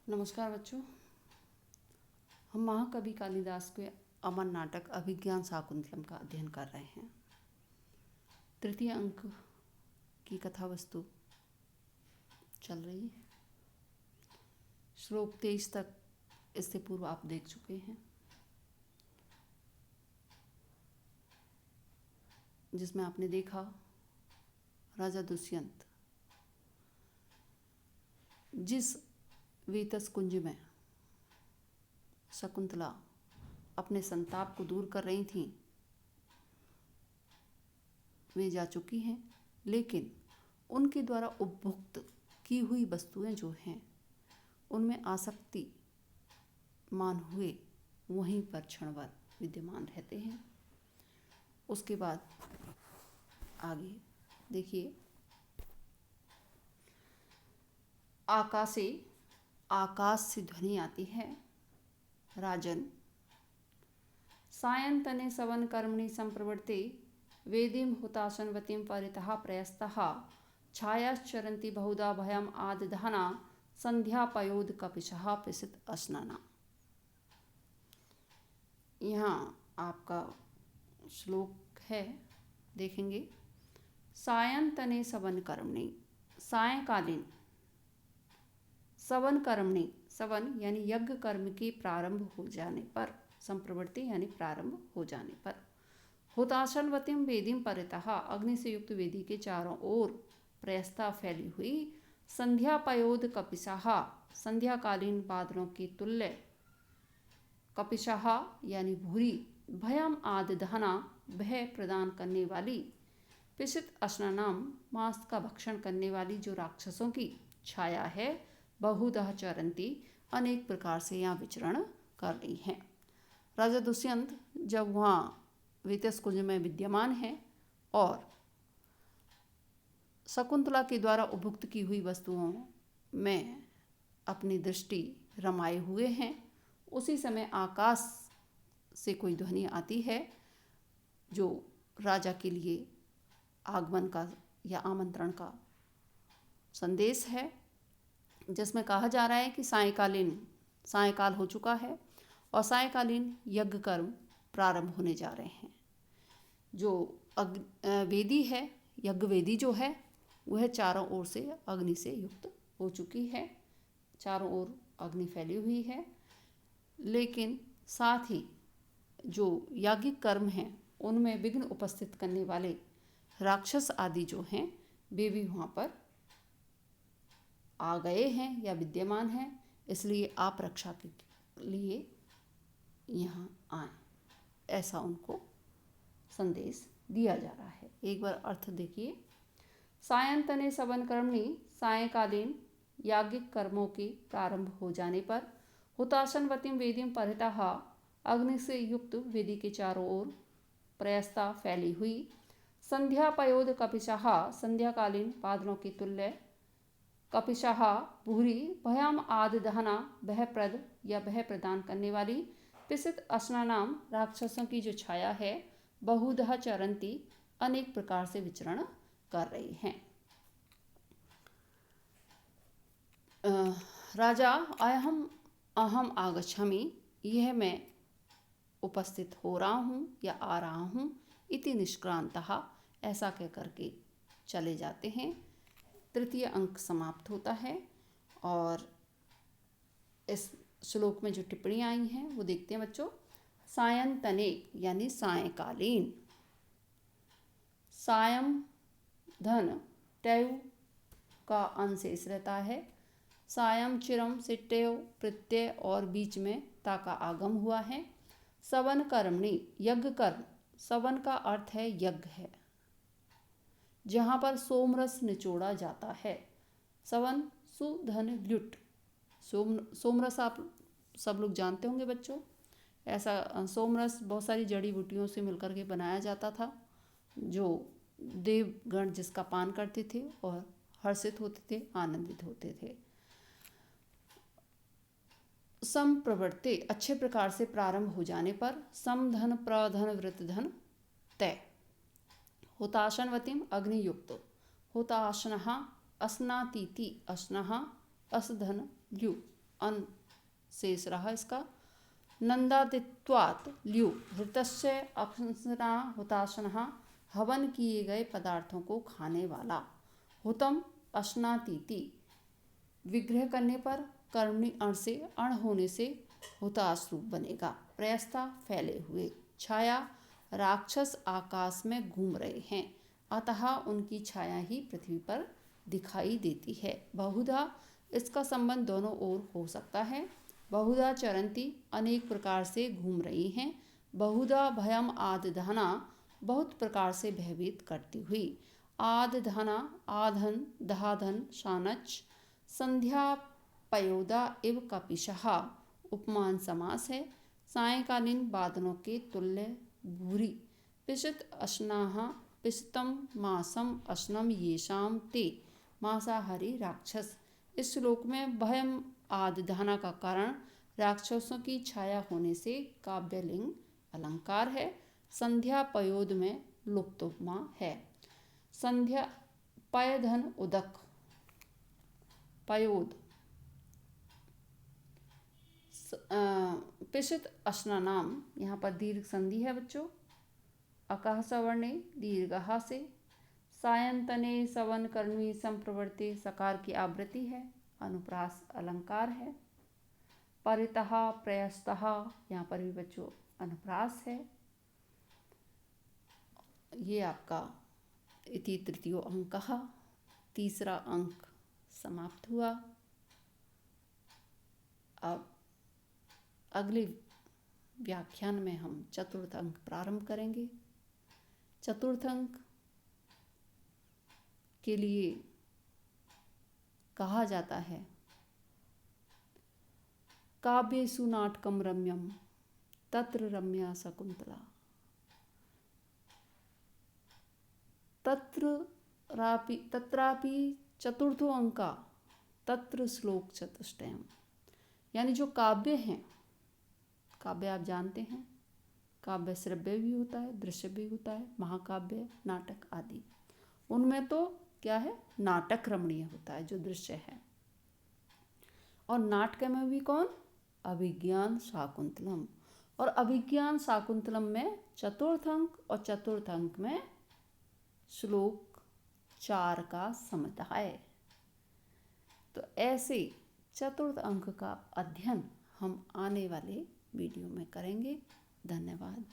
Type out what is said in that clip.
नमस्कार बच्चों। हम महाकवि कालिदास के अमर नाटक अभिज्ञान शाकुंतलम का अध्ययन कर रहे हैं। तृतीय अंक की कथा वस्तु चल रही है। श्लोक 23 तक इससे पूर्व आप देख चुके हैं, जिसमें आपने देखा राजा दुष्यंत जिस वेतस कुंज में शकुंतला अपने संताप को दूर कर रही थीं, वे जा चुकी हैं, लेकिन उनके द्वारा उपभोक्त की हुई वस्तुएं जो हैं उनमें आसक्ति मान हुए वहीं पर क्षणभर विद्यमान रहते हैं। उसके बाद आगे देखिए, आकाश से ध्वनि आती है, राजन सायंतने सवन कर्मणि संप्रवर्ते वेदीं हुताशनवतीं परितः प्रयस्तः छायाश्चरन्ति बहुधा भयम् आदधाना संध्यापयोद कपिशः पिसित अस्नाना। यहाँ आपका श्लोक है, देखेंगे। सायंतने सवन कर्मणि, सायंकालीन सवन कर्मणि, सवन यानी यज्ञ कर्म के प्रारंभ हो जाने पर, संप्रवृत्ति यानी प्रारंभ हो जाने पर, हुताशनवतीं वेदीं परितः अग्नि से युक्त वेदी के चारों ओर प्रयस्ता फैली हुई, संध्यापयोद कपिशः संध्याकालीन बादलों के तुल्य, कपिशः यानी भूरी, भयम आदधना भय प्रदान करने वाली, पिशित अस्नानाम मांस का भक्षण करने वाली जो राक्षसों की छाया है, बहुधा चरंती अनेक प्रकार से यहाँ विचरण कर रही हैं। राजा दुष्यंत जब वहाँ वेतस कुंज में विद्यमान हैं और शकुंतला के द्वारा उपभुक्त की हुई वस्तुओं में अपनी दृष्टि रमाए हुए हैं, उसी समय आकाश से कोई ध्वनि आती है जो राजा के लिए आगमन का या आमंत्रण का संदेश है, जिसमें कहा जा रहा है कि सायंकाल हो चुका है और सायंकालीन यज्ञ कर्म प्रारंभ होने जा रहे हैं। जो वेदी है, यज्ञ वेदी जो है, वह चारों ओर से अग्नि से युक्त हो चुकी है, चारों ओर अग्नि फैली हुई है, लेकिन साथ ही जो याज्ञिक कर्म हैं उनमें विघ्न उपस्थित करने वाले राक्षस आदि जो हैं, वे भी वहाँ पर आ गए हैं या विद्यमान हैं, इसलिए आप रक्षा के लिए यहाँ आए, ऐसा उनको संदेश दिया जा रहा है। एक बार अर्थ देखिए। सायंतने सवन कर्मणि, सायंकालीन याज्ञिक कर्मों के प्रारंभ हो जाने पर, हुताशनवतीं वेदीं परितः अग्नि से युक्त वेदी के चारों ओर प्रयस्ता फैली हुई, संध्यापयोद कपिशः संध्याकालीन बादलों के तुल्य, कपिशः भूरी, भयाम आद दहना भयप्रद या भय प्रदान करने वाली, पिसित अस्नानाम राक्षसों की जो छाया है, बहुधा चरंती अनेक प्रकार से विचरण कर रही हैं। राजा अहम आगच्छामि, यह मैं उपस्थित हो रहा हूँ या आ रहा हूँ, इति निष्क्रांतः ऐसा कह करके चले जाते हैं। तृतीय अंक समाप्त होता है और इस श्लोक में जो टिप्पणियाँ आई हैं वो देखते हैं बच्चों। सायंतने यानी सायंकालीन, सायं धन टैव का अंशेष रहता है, सायं चिरम से टेव प्रत्यय और बीच में ता का आगम हुआ है। सवन कर्मणि यज्ञ कर्म, सवन का अर्थ है यज्ञ है, जहाँ पर सोमरस निचोड़ा जाता है। सवन सुधन ल्युट, सोमरस आप सब लोग जानते होंगे बच्चों। ऐसा सोमरस बहुत सारी जड़ी बूटियों से मिलकर के बनाया जाता था, जो देवगण जिसका पान करते थे और हर्षित होते थे, आनंदित होते थे। संप्रवर्ते अच्छे प्रकार से प्रारंभ हो जाने पर, समधन प्रधन वृतधन तय, हुताशनवतीम अग्नियुक्त, हुताशनः अस्नातीति, अस्नः असधन ल्यु, अन शेष रहा इसका। नंदादित्वात् ल्यु हृतस्य अपसना हुताशनः हवन किए गए पदार्थों को खाने वाला। हुतम अश्नातीति विग्रह करने पर कर्मणि अण से अण होने से हुताश रूप बनेगा। प्रयस्ता फैले हुए। छाया राक्षस आकाश में घूम रहे हैं, अतः उनकी छाया ही पृथ्वी पर दिखाई देती है। बहुधा इसका संबंध दोनों ओर हो सकता है। बहुधा चरंती अनेक प्रकार से घूम रही हैं। बहुधा भयम आदधना बहुत प्रकार से भयभीत करती हुई। आदधना आधन दहाधन शानच संध्या पयोदा इव कपिशः उपमान समास है। सायंकालीन बादलों के तुल्य भूरी। पिशित अश्नाः पिशितम मासम अश्नम येषाम ते मांसाहारी राक्षस। इस श्लोक में भयम आदधाना का कारण राक्षसों की छाया होने से काव्यलिंग अलंकार है। संध्या पयोद में लुप्त उपमा है। संध्या पयधन उदक पयोद पिशित अश्नानाम, यहाँ पर दीर्घ संधि है बच्चों। अकः सवर्णे दीर्घः से। सायंतने सवन कर्मी संप्रवर्ते सकार की आवृत्ति है। अनुप्रास अलंकार है। परितः प्रयस्तः, यहाँ पर भी बच्चों अनुप्रास है। ये आपका इति तृतीयो अंकः, तीसरा अंक समाप्त हुआ। अब अगले व्याख्यान में हम चतुर्थ अंक प्रारंभ करेंगे। चतुर्थ अंक के लिए कहा जाता है काव्येषु नाटकम रम्यम तत्र रम्या शकुंतला। तत्रापि चतुर्थो अंका तत्र श्लोक चतुष्टयम। यानी जो काव्य हैं, काव्य आप जानते हैं, काव्य श्रव्य भी होता है, दृश्य भी होता है, महाकाव्य, नाटक आदि। उनमें तो क्या है, नाटक रमणीय होता है जो दृश्य है। और नाटक में भी कौन, अभिज्ञान शाकुंतलम। और अभिज्ञान शाकुंतलम में चतुर्थ अंक और चतुर्थ अंक में श्लोक 4 का समुदाय। तो ऐसे चतुर्थ अंक का अध्ययन हम आने वाले वीडियो में करेंगे। धन्यवाद।